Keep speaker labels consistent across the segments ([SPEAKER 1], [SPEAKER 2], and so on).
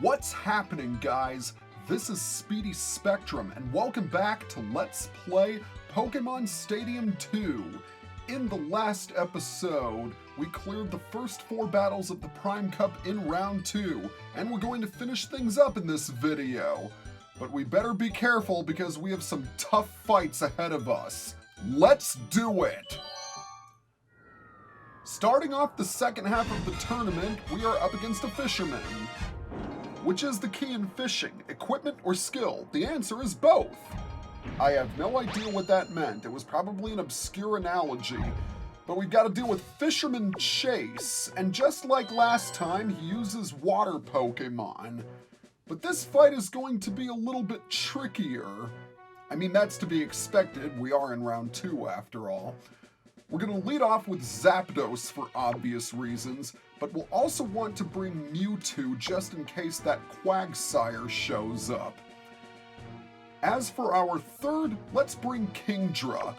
[SPEAKER 1] What's happening, guys? This is Speedy Spectrum, and welcome back to Let's Play Pokemon Stadium 2. In the last episode, we cleared the first 4 battles of the Prime Cup in round 2, and we're going to finish things up in this video. But we better be careful because we have some tough fights ahead of us. Let's do it! Starting off the second half of the tournament, we are up against a Fisherman. Which is the key in fishing, equipment or skill? The answer is both. I have no idea what that meant. It was probably an obscure analogy. But we've got to deal with Fisherman Chase, and just like last time, he uses water Pokemon. But this fight is going to be a little bit trickier. I mean, that's to be expected. We are in round 2 after all. We're going to lead off with Zapdos for obvious reasons, but we'll also want to bring Mewtwo just in case that Quagsire shows up. As for our third, let's bring Kingdra.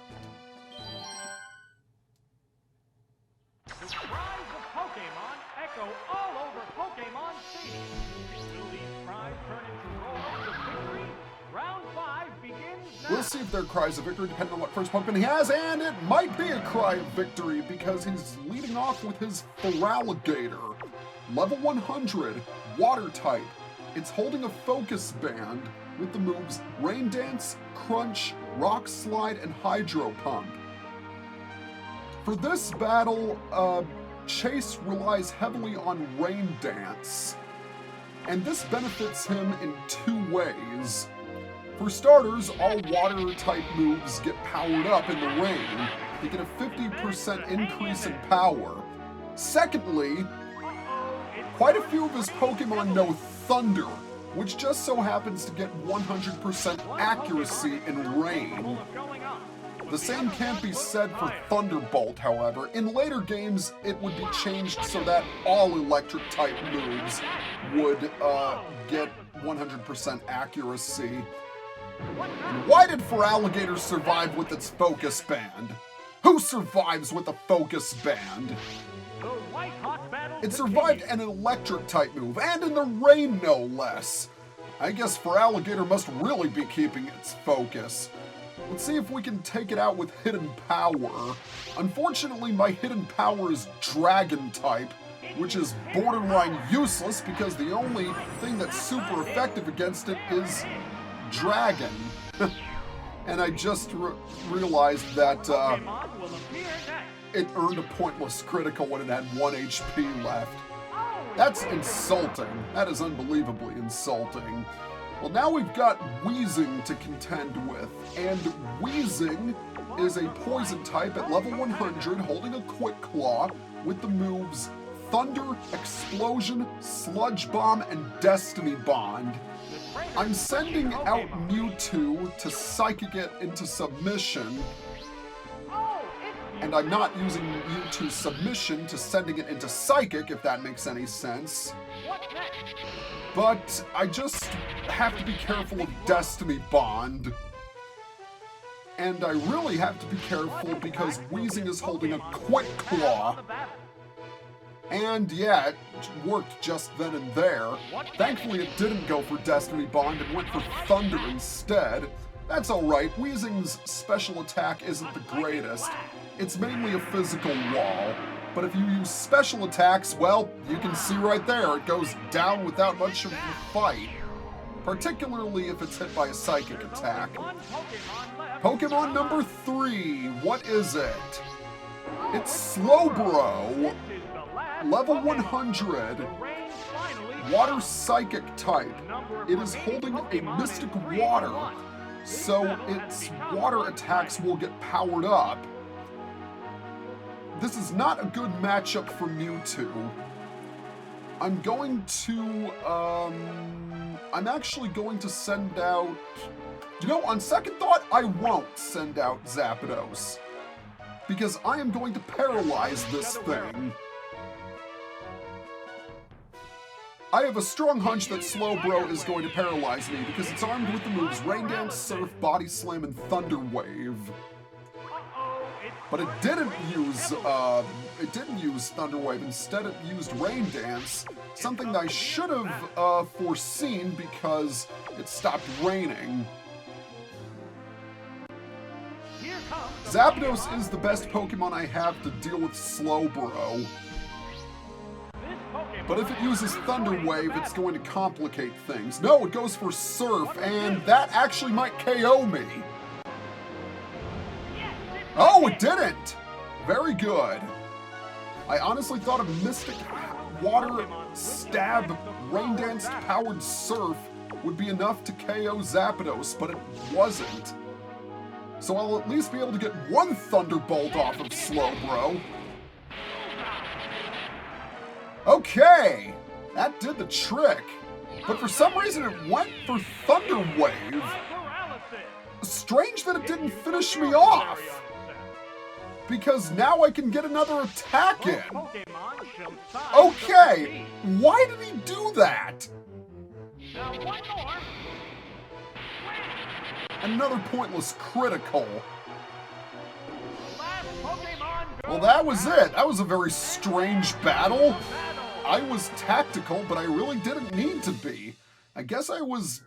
[SPEAKER 2] The cries of Pokémon echo all over Pokémon Stadium. Will these cries turn into roars of victory? Round 5 begins now.
[SPEAKER 1] We'll see if they're cries of victory depending on what first Pokemon he has, and it might be a cry of victory because he's leading off with his Feraligatr. Level 100, Water type. It's holding a Focus Band with the moves Rain Dance, Crunch, Rock Slide, and Hydro Pump. For this battle, Chase relies heavily on Rain Dance, and this benefits him in 2 ways. For starters, all water-type moves get powered up in the rain. They get a 50% increase in power. Secondly, quite a few of his Pokemon know Thunder, which just so happens to get 100% accuracy in rain. The same can't be said for Thunderbolt, however. In later games, it would be changed so that all electric-type moves would get 100% accuracy. And why did Feraligatr survive with its Focus Band? Who survives with a Focus Band? It survived an electric-type move, and in the rain, no less. I guess Feraligatr must really be keeping its focus. Let's see if we can take it out with Hidden Power. Unfortunately, my Hidden Power is Dragon-type, which is borderline useless because the only thing that's super effective against it is Dragon. And I just realized that it earned a pointless critical when it had 1 HP left. That's insulting. That is unbelievably insulting. Well, now we've got Weezing to contend with, and Weezing is a poison type at level 100 holding a Quick Claw with the moves Thunder, Explosion, Sludge Bomb, and Destiny Bond. I'm sending out Mewtwo to Psychic it into submission, and I'm not using Mewtwo's submission to sending it into Psychic, if that makes any sense. But I just have to be careful of Destiny Bond. And I really have to be careful because Weezing is holding a Quick Claw. And yeah, it worked just then and there. Thankfully it didn't go for Destiny Bond and went for Thunder instead. That's alright, Weezing's special attack isn't the greatest. It's mainly a physical wall. But if you use special attacks, well, you can see right there, it goes down without much of a fight. Particularly if it's hit by a psychic attack. Pokemon number 3, what is it? It's Slowbro. Level 100, Water Psychic type. It is holding a Mystic Water, so its water attacks will get powered up. This is not a good matchup for Mewtwo. I'm actually going to send out... You know, on second thought, I won't send out Zapdos, because I am going to paralyze this thing. I have a strong hunch that Slowbro is going to paralyze me because it's armed with the moves Rain Dance, Surf, Body Slam, and Thunder Wave. But it didn't use Thunder Wave. Instead, it used Rain Dance, something that I should have foreseen because it stopped raining. Zapdos is the best Pokemon I have to deal with Slowbro. But if it uses Thunder Wave, it's going to complicate things. No, it goes for Surf, and that actually might KO me. Oh, it didn't! Very good. I honestly thought a Mystic Water Stab Rain Dance powered Surf would be enough to KO Zapdos, but it wasn't. So I'll at least be able to get one Thunderbolt off of Slowbro. Okay, that did the trick. But for some reason it went for Thunder Wave. Strange that it didn't finish me off. Because now I can get another attack in. Okay, why did he do that? Another pointless critical. Well, that was it. That was a very strange battle. I was tactical, but I really didn't need to be. I guess I was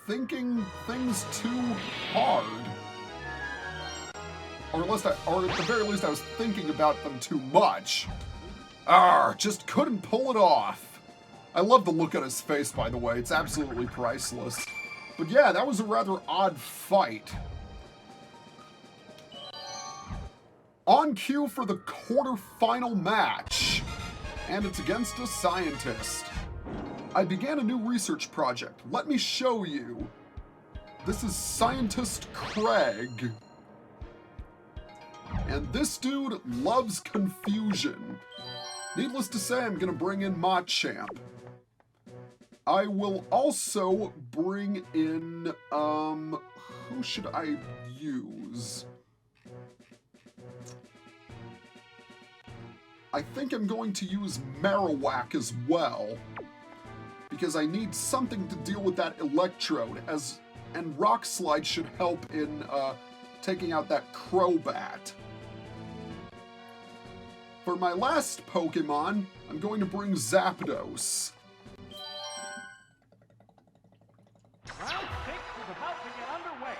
[SPEAKER 1] thinking things too hard. Or at the very least, I was thinking about them too much. Just couldn't pull it off. I love the look on his face, by the way. It's absolutely priceless. But yeah, that was a rather odd fight. On cue for the quarterfinal match. And it's against a scientist. I began a new research project. Let me show you. This is Scientist Craig. And this dude loves confusion. Needless to say, I'm gonna bring in Machamp. I will also bring in, who should I use? I think I'm going to use Marowak as well, because I need something to deal with that Electrode, and Rock Slide should help in taking out that Crobat. For my last Pokemon, I'm going to bring Zapdos.
[SPEAKER 2] Round 6 is about to get underway.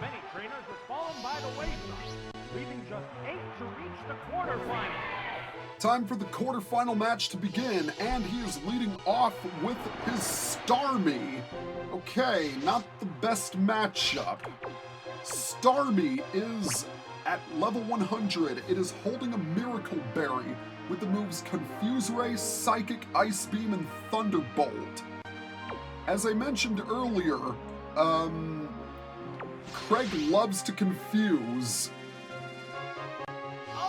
[SPEAKER 2] Many trainers have fallen by the wayside, leaving just 8 to reach the quarterfinals.
[SPEAKER 1] Time for the quarterfinal match to begin, and he is leading off with his Starmie. Okay, not the best matchup. Starmie is at level 100. It is holding a Miracle Berry with the moves Confuse Ray, Psychic, Ice Beam, and Thunderbolt. As I mentioned earlier, Craig loves to confuse.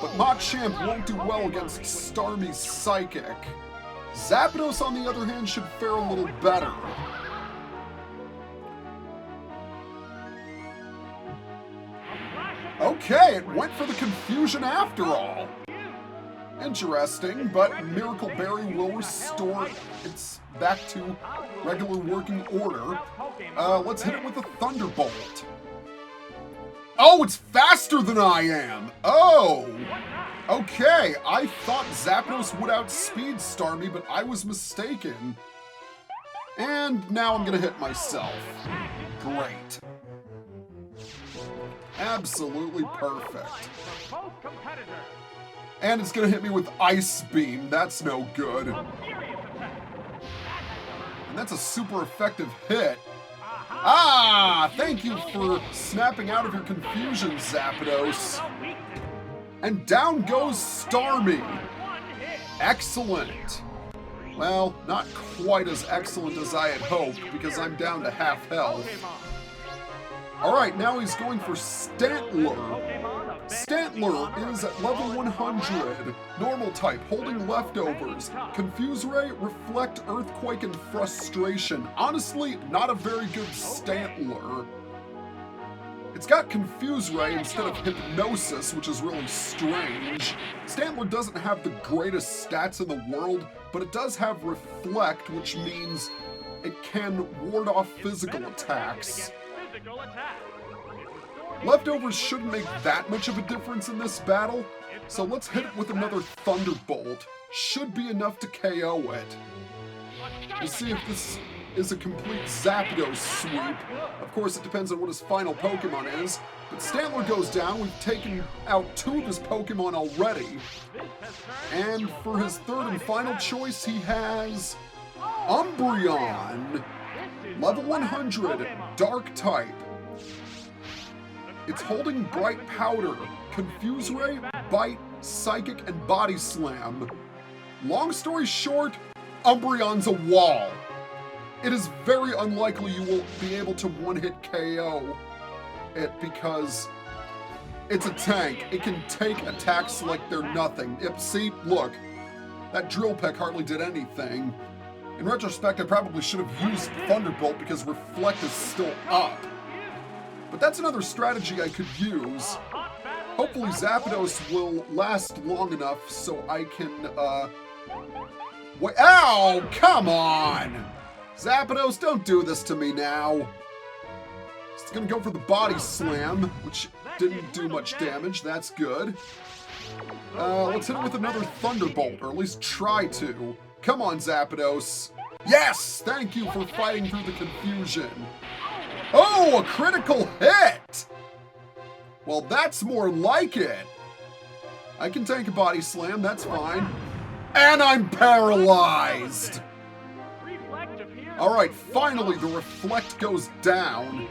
[SPEAKER 1] But Machamp won't do well against Starmie's Psychic. Zapdos, on the other hand, should fare a little better. Okay, it went for the confusion after all. Interesting, but Miracle Berry will restore its back to regular working order. Let's hit it with a Thunderbolt. Oh, it's faster than I am! Oh! Okay, I thought Zapdos would outspeed Starmie, but I was mistaken. And now I'm gonna hit myself. Great. Absolutely perfect. And it's gonna hit me with Ice Beam. That's no good. And that's a super effective hit. Ah! Thank you for snapping out of your confusion, Zapdos. And down goes Starmie. Excellent. Well, not quite as excellent as I had hoped, because I'm down to half health. Alright, now he's going for Stantler. Stantler is at level 100, normal type, holding leftovers. Confuse Ray, Reflect, Earthquake, and Frustration. Honestly, not a very good Stantler. It's got Confuse Ray instead of Hypnosis, which is really strange. Stantler doesn't have the greatest stats in the world, but it does have Reflect, which means it can ward off physical attacks. Leftovers shouldn't make that much of a difference in this battle, so let's hit it with another Thunderbolt. Should be enough to KO it. We'll see if this is a complete Zapdos sweep. Of course, it depends on what his final Pokemon is, but Stantler goes down. We've taken out 2 of his Pokemon already. And for his third and final choice, he has Umbreon. Level 100, Dark type. It's holding Bright Powder, Confuse Ray, Bite, Psychic, and Body Slam. Long story short, Umbreon's a wall. It is very unlikely you will be able to one-hit KO it because it's a tank. It can take attacks like they're nothing. See, look, that Drill Peck hardly did anything. In retrospect, I probably should have used Thunderbolt because Reflect is still up. But that's another strategy I could use. Hopefully Zapdos will last long enough so I can, wait. Ow! Come on! Zapdos, don't do this to me now. It's gonna go for the Body Slam, which didn't do much damage. That's good. Let's hit it with another Thunderbolt, or at least try to. Come on, Zapdos. Yes! Thank you for fighting through the confusion. Oh, a critical hit! Well, that's more like it. I can tank a Body Slam, that's fine. And I'm paralyzed! Alright, finally the Reflect goes down.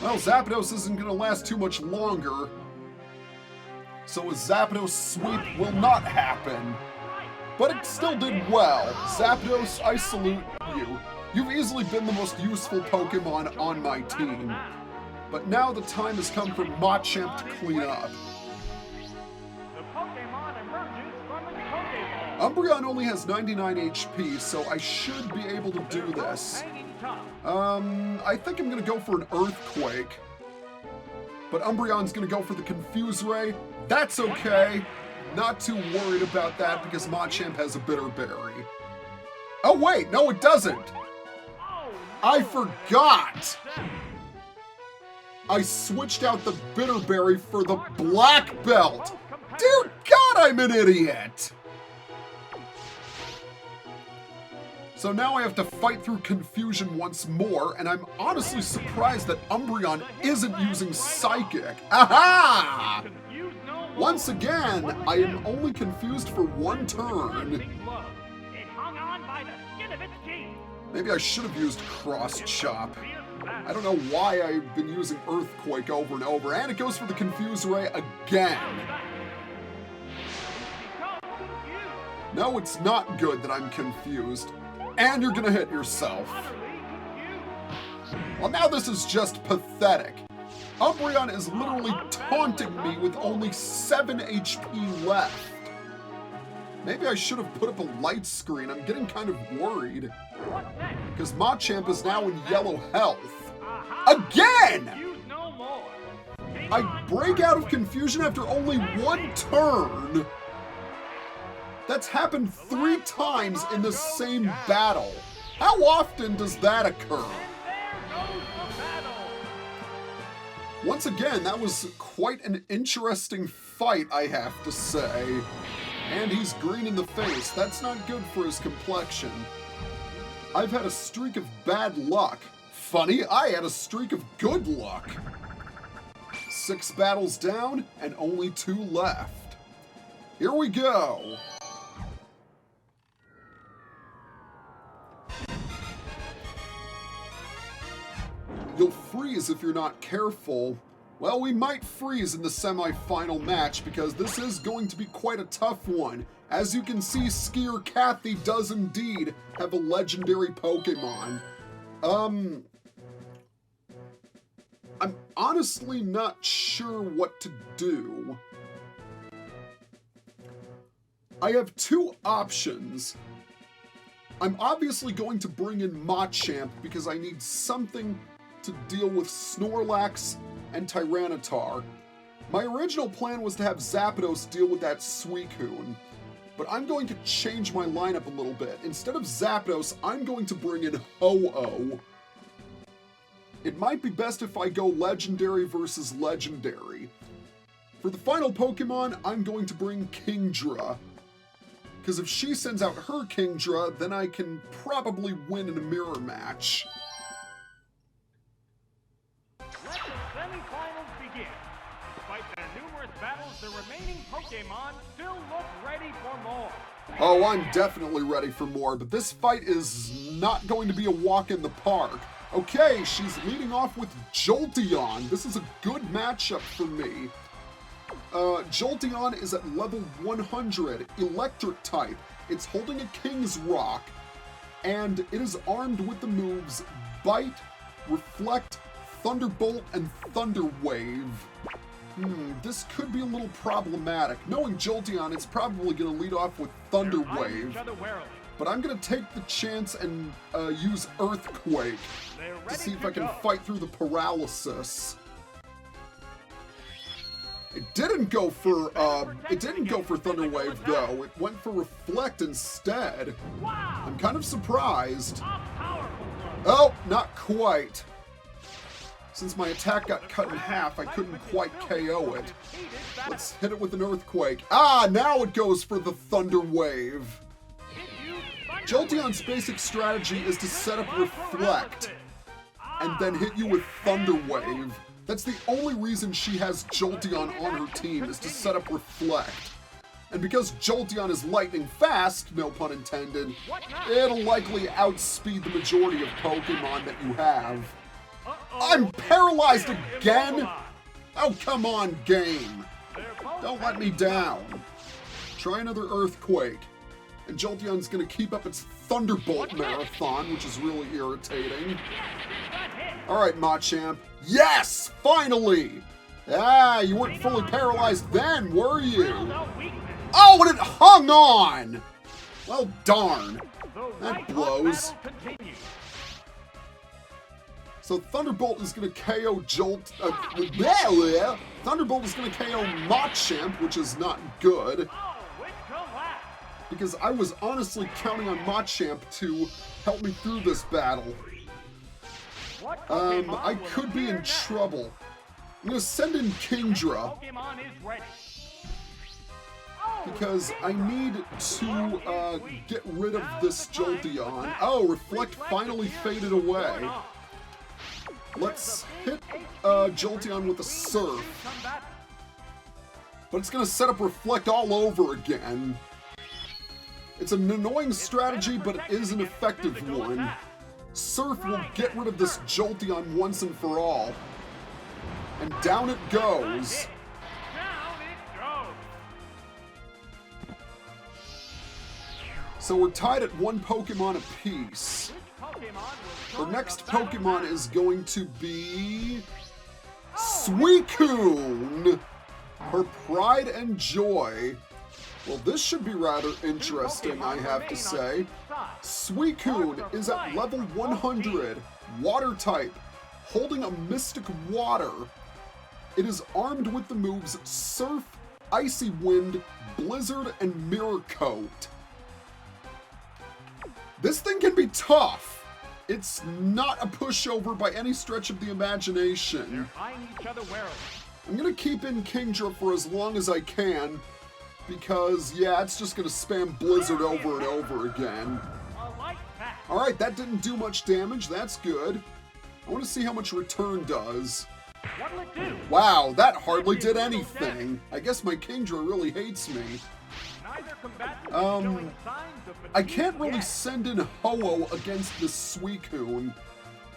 [SPEAKER 1] Well, Zapdos isn't going to last too much longer. So a Zapdos sweep will not happen. But it still did well. Zapdos, I salute you. You've easily been the most useful Pokemon on my team. But now the time has come for Machamp to clean up. Umbreon only has 99 HP, so I should be able to do this. I think I'm going to go for an Earthquake. But Umbreon's going to go for the Confuse Ray. That's okay. Not too worried about that because Machamp has a Bitter Berry. Oh wait, no it doesn't! I forgot! I switched out the Bitter Berry for the Black Belt! Dear God, I'm an idiot! So now I have to fight through confusion once more, and I'm honestly surprised that Umbreon isn't using Psychic. Aha! Once again, I am only confused for one turn. Maybe I should have used Cross Chop. I don't know why I've been using Earthquake over and over, and it goes for the Confuse Ray again. No, it's not good that I'm confused. And you're gonna hit yourself. Well, now this is just pathetic. Umbreon is literally taunting me with only 7 HP left. Maybe I should have put up a light screen. I'm getting kind of worried. Because Machamp is now in yellow health. Again! I break out of confusion after only one turn. That's happened 3 times in the same battle. How often does that occur? Once again, that was quite an interesting fight, I have to say. And he's green in the face. That's not good for his complexion. I've had a streak of bad luck. Funny, I had a streak of good luck. 6 battles down and only 2 left. Here we go. You'll freeze if you're not careful. Well, we might freeze in the semi-final match because this is going to be quite a tough one. As you can see, Skier Kathy does indeed have a legendary Pokemon. I'm honestly not sure what to do. I have 2 options. I'm obviously going to bring in Machamp because I need something to deal with Snorlax and Tyranitar. My original plan was to have Zapdos deal with that Suicune, but I'm going to change my lineup a little bit. Instead of Zapdos, I'm going to bring in Ho-Oh. it might be best if I go Legendary versus Legendary. For the final Pokemon, I'm going to bring Kingdra. Because if she sends out her Kingdra, then I can probably win in a mirror match.
[SPEAKER 2] Let the semifinals begin. Despite their numerous battles, the remaining Pokemon still look ready for more.
[SPEAKER 1] Oh, I'm definitely ready for more, but this fight is not going to be a walk in the park. Okay, she's leading off with Jolteon. This is a good matchup for me. Jolteon is at level 100, electric type. It's holding a King's Rock, and it is armed with the moves Bite, Reflect, Thunderbolt, and Thunder Wave. This could be a little problematic. Knowing Jolteon, it's probably going to lead off with Thunder Wave. But I'm going to take the chance and use Earthquake to see if I can fight through the paralysis. It didn't go for Thunder Wave though. It went for Reflect instead. I'm kind of surprised. Oh, not quite. Since my attack got cut in half, I couldn't quite KO it. Let's hit it with an Earthquake. Ah, now it goes for the Thunder Wave. Jolteon's basic strategy is to set up Reflect and then hit you with Thunder Wave. That's the only reason she has Jolteon on her team, is to set up Reflect. And because Jolteon is lightning fast, no pun intended, it'll likely outspeed the majority of Pokemon that you have. I'm paralyzed again? Oh, come on, game. Don't let me down. Try another Earthquake. And Jolteon's gonna keep up its Thunderbolt marathon, which is really irritating. Alright, Machamp. Yes! Finally! Ah, you weren't fully paralyzed then, were you? Oh, and it hung on! Well, darn. That blows. So Thunderbolt is going to KO Thunderbolt is going to KO Machamp, which is not good. Because I was honestly counting on Machamp to help me through this battle. I could be in trouble. I'm going to send in Kingdra. Because I need to get rid of this Jolteon. Oh, Reflect finally faded away. Let's hit Jolteon with a Surf. But it's going to set up Reflect all over again. It's an annoying strategy, but it is an effective one. Surf will get rid of this Jolteon once and for all. And down it goes. So we're tied at one Pokemon apiece. Our next Pokemon is going to be Suicune, her pride and joy. Well, this should be rather interesting, I have to say. Suicune is at level 100, water type, holding a Mystic Water. It is armed with the moves Surf, Icy Wind, Blizzard, and Mirror Coat. This thing can be tough. It's not a pushover by any stretch of the imagination. I'm going to keep in Kingdra for as long as I can, because, yeah, it's just going to spam Blizzard over and over again. Alright, that didn't do much damage. That's good. I want to see how much Return does. Wow, that hardly did anything. I guess my Kingdra really hates me. I can't really send in Ho-Oh against this Suicune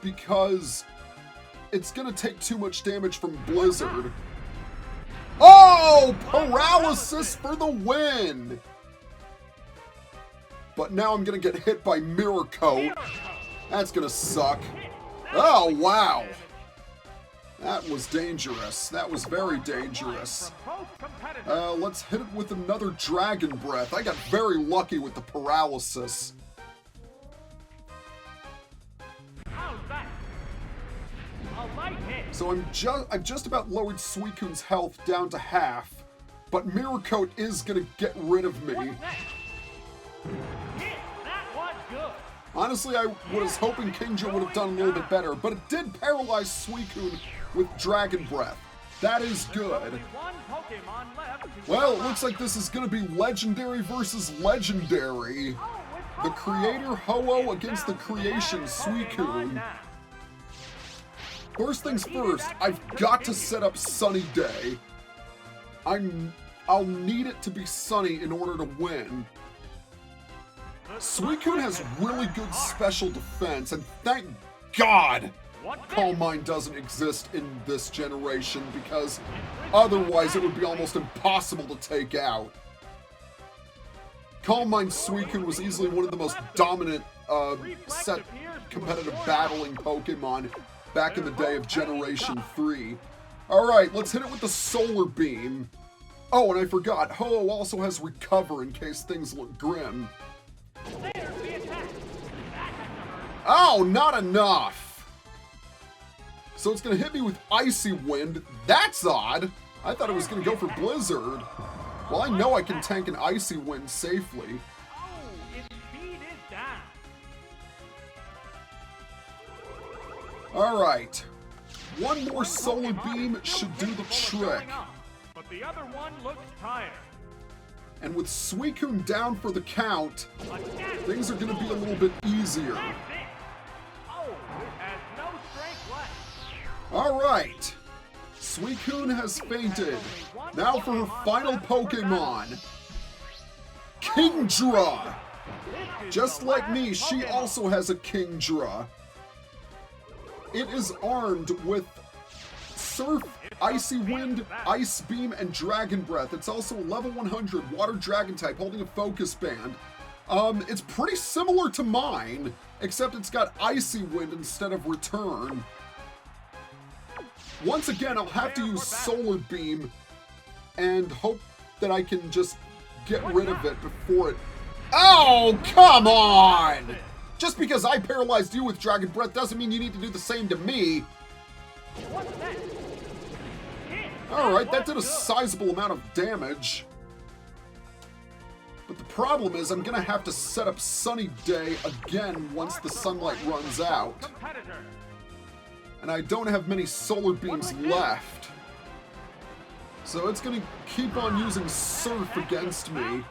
[SPEAKER 1] because it's gonna take too much damage from Blizzard. Oh! Paralysis for the win! But now I'm gonna get hit by Mirror Coat. That's gonna suck. Oh, wow! That was dangerous. That was very dangerous. Let's hit it with another Dragon Breath. I got very lucky with the paralysis. So I've just about lowered Suicune's health down to half, but Mirror Coat is gonna get rid of me. Honestly, I was hoping Kingdra would have done a little bit better, but it did paralyze Suicune with Dragon Breath. That is good. Well, it looks like this is going to be Legendary versus Legendary. The Creator Ho-Oh against the Creation Suicune. First things first, I've got to set up Sunny Day. I'll need it to be sunny in order to win. Suicune has really good special defense, and thank God Calm Mind doesn't exist in this generation, because otherwise it would be almost impossible to take out. Calm Mind Suicune was easily one of the most dominant set competitive battling Pokemon back in the day of Generation 3. Alright, let's hit it with the Solar Beam. Oh, and I forgot, Ho-Oh also has Recover in case things look grim. Oh, not enough! So it's gonna hit me with Icy Wind. That's odd! I thought it was gonna go for Blizzard. Well, I know I can tank an Icy Wind safely. Alright. One more Solar Beam should do the trick.
[SPEAKER 2] But the other one looks tired.
[SPEAKER 1] And with Suicune down for the count, things are going to be a little bit easier. Alright. Suicune has fainted. Now for her final Pokemon. Kingdra! Just like me, she also has a Kingdra. It is armed with Surf, Icy Wind, Ice Beam, and Dragon Breath. It's also level 100 Water Dragon type, holding a Focus Band. It's pretty similar to mine, except it's got Icy Wind instead of Return. Once again, I'll have to use Solar Beam and hope that I can just get rid of it before it... Oh, come on! Just because I paralyzed you with Dragon Breath doesn't mean you need to do the same to me. Alright, that did a sizable amount of damage. But the problem is I'm gonna have to set up Sunny Day again once the sunlight runs out. And I don't have many Solar Beams left. So it's gonna keep on using Surf against me.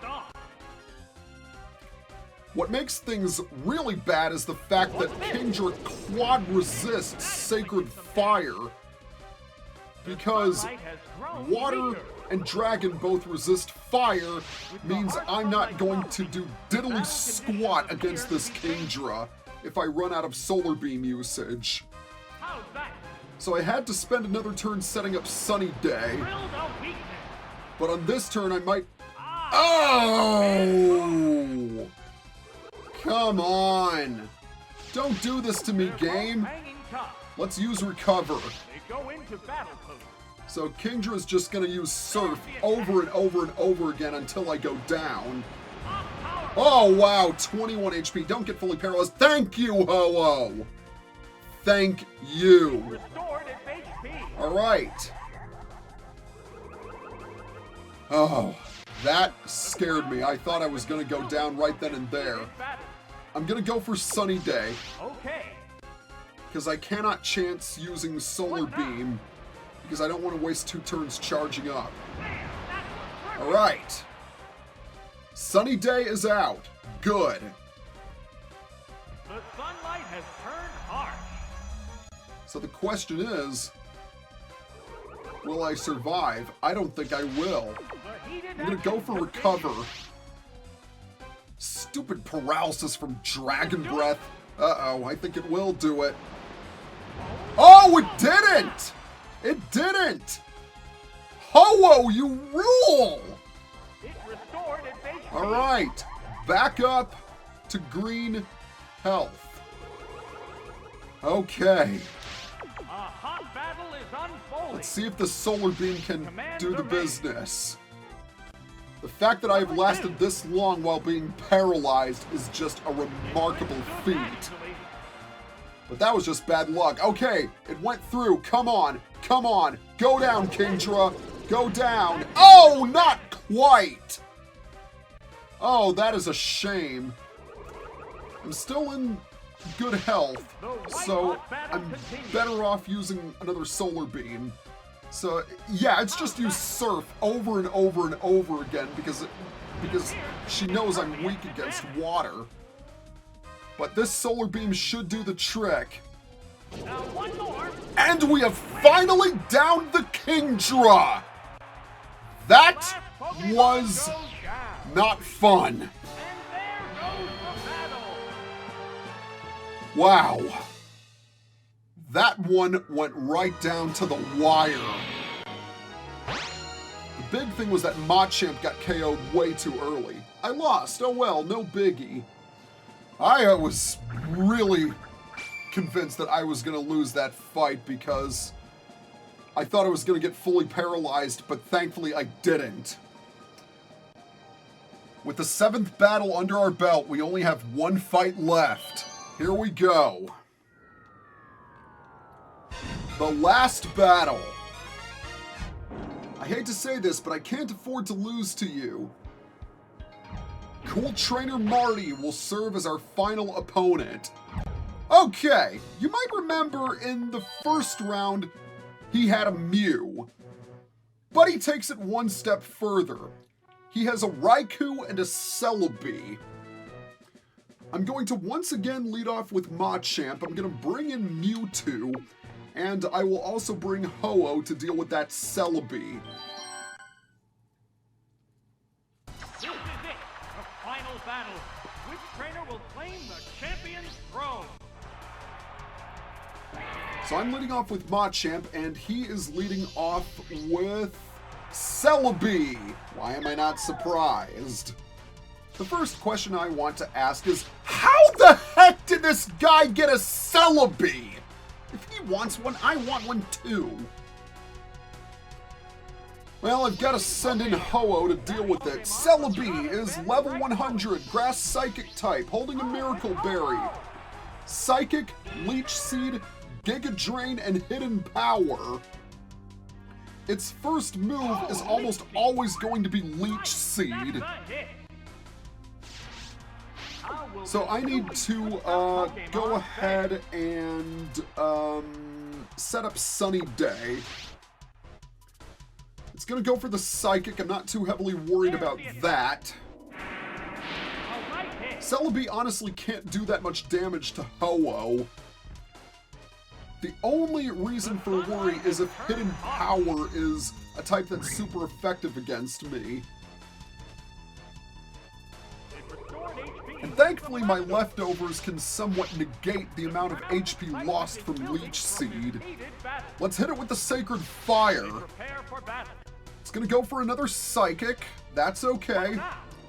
[SPEAKER 1] What makes things really bad is the fact that Kingdra quad resists Sacred Fire, because Water and Dragon both resist fire, means I'm not going to do diddly squat against this Kingdra if I run out of Solar Beam usage. So I had to spend another turn setting up Sunny Day, but on this turn I might... Oh! Come on! Don't do this to me, game! Let's use Recover. So Kingdra's just gonna use Surf over and over and over again until I go down. Oh wow, 21 HP. Don't get fully paralyzed. Thank you, Ho-Oh! Thank you! Alright. Oh, that scared me. I thought I was gonna go down right then and there. I'm gonna go for Sunny Day. Because I cannot chance using Solar Beam, because I don't want to waste 2 turns charging up. Alright. Sunny Day is out. Good.
[SPEAKER 2] The sunlight has turned harsh.
[SPEAKER 1] So the question is, will I survive? I don't think I will. I'm gonna go for Recover. Stupid paralysis from Dragon Breath. Uh-oh, I think it will do it. Oh, it didn't! It didn't! Ho-Oh, you rule! Alright, back up to green health. Okay. Let's see if the Solar Beam can do the business. The fact that I've lasted this long while being paralyzed is just a remarkable feat. But that was just bad luck. Okay, it went through. Come on. Come on. Go down, Kingdra. Go down. Oh, not quite. Oh, that is a shame. I'm still in good health, so I'm better off using another Solar Beam. So, yeah, it's just use Surf over and over and over again because she knows I'm weak against water. But this Solar Beam should do the trick.
[SPEAKER 2] Now one more.
[SPEAKER 1] And we have finally downed the Kingdra! That was not fun.
[SPEAKER 2] And there goes the battle.
[SPEAKER 1] Wow. That one went right down to the wire. The big thing was that Machamp got KO'd way too early. I lost, oh well, no biggie. I was really convinced that I was going to lose that fight because I thought I was going to get fully paralyzed, but thankfully I didn't. With the 7th battle under our belt, we only have one fight left. Here we go. The last battle. I hate to say this, but I can't afford to lose to you. Cool Trainer Marty will serve as our final opponent. Okay, you might remember in the first round, he had a Mew. But he takes it one step further. He has a Riku and a Celebi. I'm going to once again lead off with Machamp. I'm going to bring in Mewtwo. And I will also bring Ho-Oh to deal with that Celebi.
[SPEAKER 2] This is it, the final battle. Which trainer will claim the champion's throne?
[SPEAKER 1] So I'm leading off with Machamp, and he is leading off with Celebi. Why am I not surprised? The first question I want to ask is, how the heck did this guy get a Celebi? If he wants one, I want one too. Well, I've got to send in Ho-Oh to deal with it. Celebi is level 100, Grass Psychic type, holding a Miracle Berry. Psychic, Leech Seed, Giga Drain, and Hidden Power. Its first move is almost always going to be Leech Seed. So I need to go ahead and set up Sunny Day. It's going to go for the Psychic. I'm not too heavily worried about that. Celebi honestly can't do that much damage to Ho-Oh. The only reason for worry is if Hidden Power is a type that's super effective against me. And thankfully my leftovers can somewhat negate the amount of HP lost from Leech Seed. Let's hit it with the Sacred Fire. It's gonna go for another Psychic. That's okay.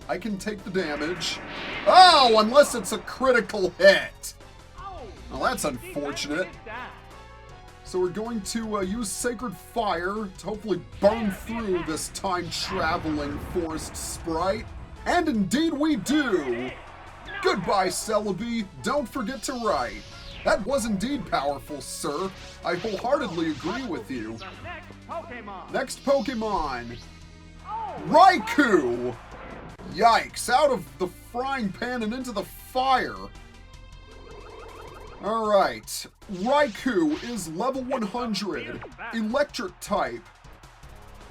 [SPEAKER 1] I can take the damage. Oh, unless it's a critical hit. Well, that's unfortunate. So we're going to use Sacred Fire to hopefully burn through this time-traveling forest sprite. And indeed we do! Goodbye, Celebi. Don't forget to write. That was indeed powerful, sir. I wholeheartedly agree with you. Next Pokemon. Riku! Yikes, out of the frying pan and into the fire. Alright, Riku is level 100, Electric type.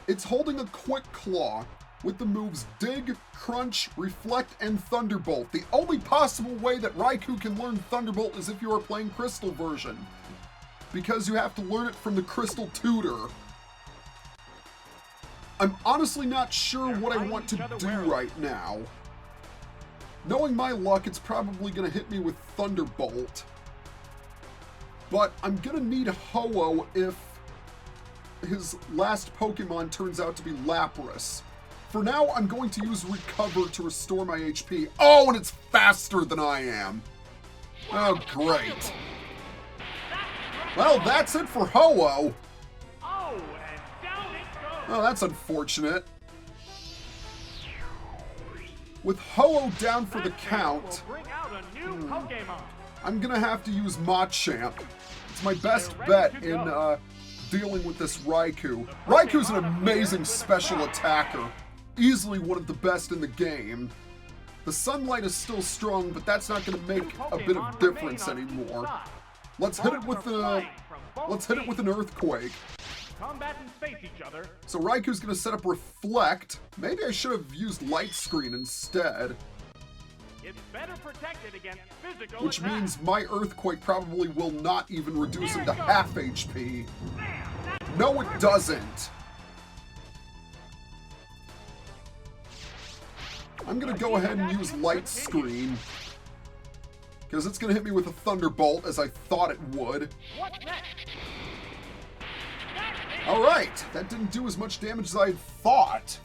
[SPEAKER 1] It's holding a Quick Claw with the moves Dig, Crunch, Reflect, and Thunderbolt. The only possible way that Riku can learn Thunderbolt is if you are playing Crystal version, because you have to learn it from the Crystal Tutor. I'm honestly not sure what I want to do right now. Knowing my luck, it's probably going to hit me with Thunderbolt. But I'm going to need Ho-Oh if his last Pokemon turns out to be Lapras. For now, I'm going to use Recover to restore my HP. Oh, and it's faster than I am. Oh, great. Well, that's it for Ho-Oh. Oh, that's unfortunate. With Ho-Oh down for the count, I'm gonna have to use Machamp. It's my best bet in dealing with this Riku. Riku's an amazing special attacker. Easily one of the best in the game. The sunlight is still strong, but that's not going to make a bit of difference anymore. Let's hit it with an earthquake.
[SPEAKER 2] Combatants face each other.
[SPEAKER 1] So Riku's going to set up Reflect. Maybe I should have used Light Screen instead.
[SPEAKER 2] It's better protected against physical
[SPEAKER 1] Which
[SPEAKER 2] attacks.
[SPEAKER 1] means my earthquake probably will not even reduce him to half HP. No, it doesn't. I'm going to go ahead and use Light Screen. Because it's going to hit me with a Thunderbolt, as I thought it would.
[SPEAKER 2] What's next?
[SPEAKER 1] Alright, that didn't do as much damage as I had thought.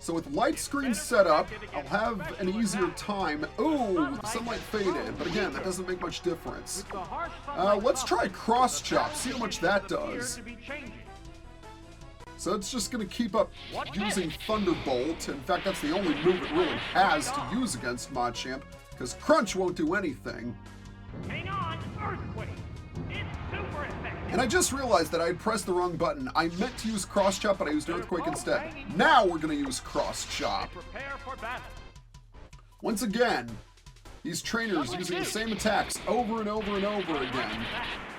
[SPEAKER 1] So with Light Screen set up, I'll have an easier time. Oh, the sunlight faded, but again, that doesn't make much difference. Let's try Cross Chop, see how much that does. So it's just going to keep up using Thunderbolt. In fact, that's the only move it really has to use against Machamp, because Crunch won't do anything.
[SPEAKER 2] Hang on, Earthquake. It's super effective.
[SPEAKER 1] And I just realized that I had pressed the wrong button. I meant to use Cross Chop, but I used Earthquake instead. Now we're going to use Cross Chop.
[SPEAKER 2] Prepare for battle.
[SPEAKER 1] Once again, these trainers using the same attacks over and over and over again.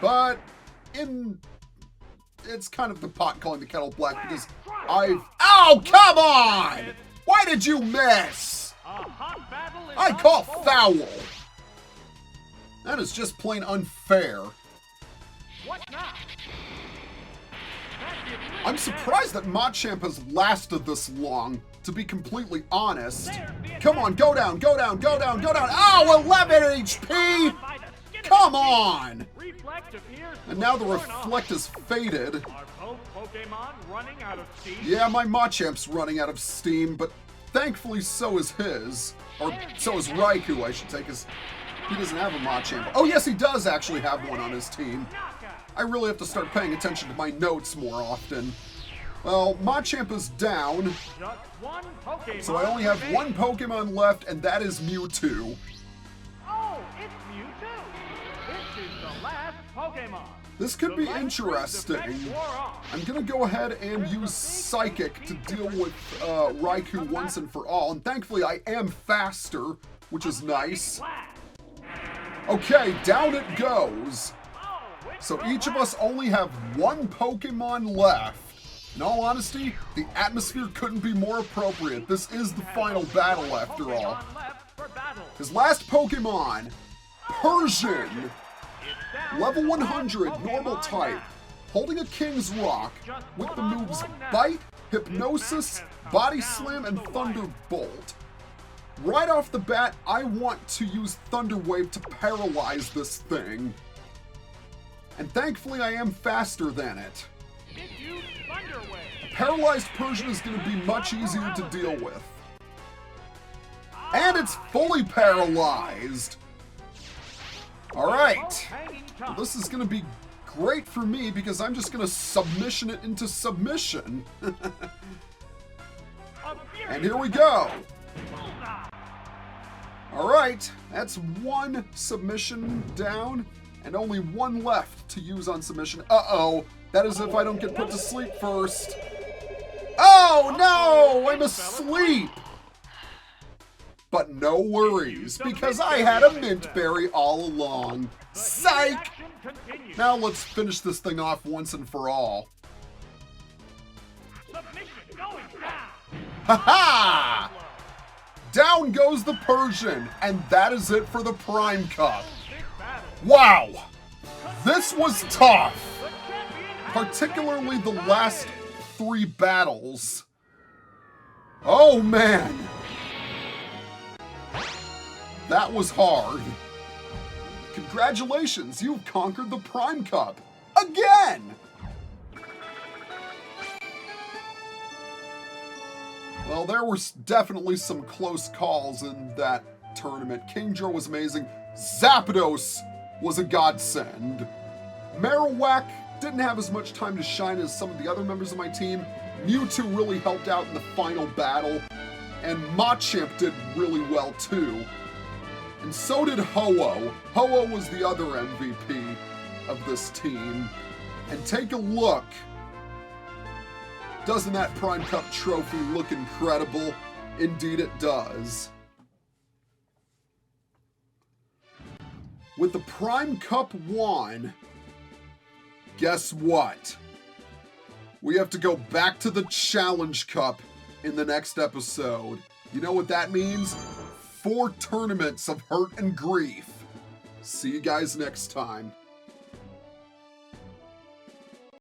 [SPEAKER 1] But it's kind of the pot calling the kettle black because Oh, come on! Why did you miss? I call foul. That is just plain unfair.
[SPEAKER 2] What now?
[SPEAKER 1] I'm surprised that Machamp has lasted this long, to be completely honest. Come on, go down, go down, go down, go down. Oh, 11 HP! Come on! And now the Reflect is faded.
[SPEAKER 2] Are both Pokemon running out of steam?
[SPEAKER 1] Yeah, my Machamp's running out of steam, but thankfully so is his. Or so is Riku, I should say, because he doesn't have a Machamp. Oh yes, he does actually have one on his team. I really have to start paying attention to my notes more often. Well, Machamp is down,
[SPEAKER 2] Just one Pokemon
[SPEAKER 1] so I only have one Pokemon left, and that is Mewtwo.
[SPEAKER 2] Oh, it's Mewtwo. This is the last Pokemon.
[SPEAKER 1] This could be interesting. I'm gonna go ahead and use Psychic to deal with Riku once and for all, and thankfully I am faster, which is nice. Okay, down it goes. So each of us only have one Pokemon left. In all honesty, the atmosphere couldn't be more appropriate. This is the final battle after all. His last Pokemon, Persian. Level 100, normal type. Holding a King's Rock with the moves Bite, Hypnosis, Body Slam, and Thunderbolt. Right off the bat, I want to use Thunder Wave to paralyze this thing. And thankfully I am faster than it. A paralyzed Persian is going to be much easier to deal with. And it's fully paralyzed. Alright. Well, this is going to be great for me because I'm just going to submission it into submission. And here we go. Alright, that's one submission down and only one left to use on submission. Uh-oh, that is if I don't get put to sleep first. Oh no, I'm asleep. But no worries, because I had a mint berry all along. Psych! Now let's finish this thing off once and for all. Ha-ha! Down goes the Persian, and that is it for the Prime Cup. Wow! This was tough! Particularly the last 3 battles. Oh man! That was hard. Congratulations, you've conquered the Prime Cup. Again! Well, there were definitely some close calls in that tournament. King Joe was amazing. Zapdos was a godsend. Marowak didn't have as much time to shine as some of the other members of my team. Mewtwo really helped out in the final battle. And Machamp did really well too. And so did Ho-Oh. Ho-Oh was the other MVP of this team. And take a look. Doesn't that Prime Cup trophy look incredible? Indeed it does. With the Prime Cup won, guess what? We have to go back to the Challenge Cup in the next episode. You know what that means? 4 tournaments of hurt and grief. See you guys next time.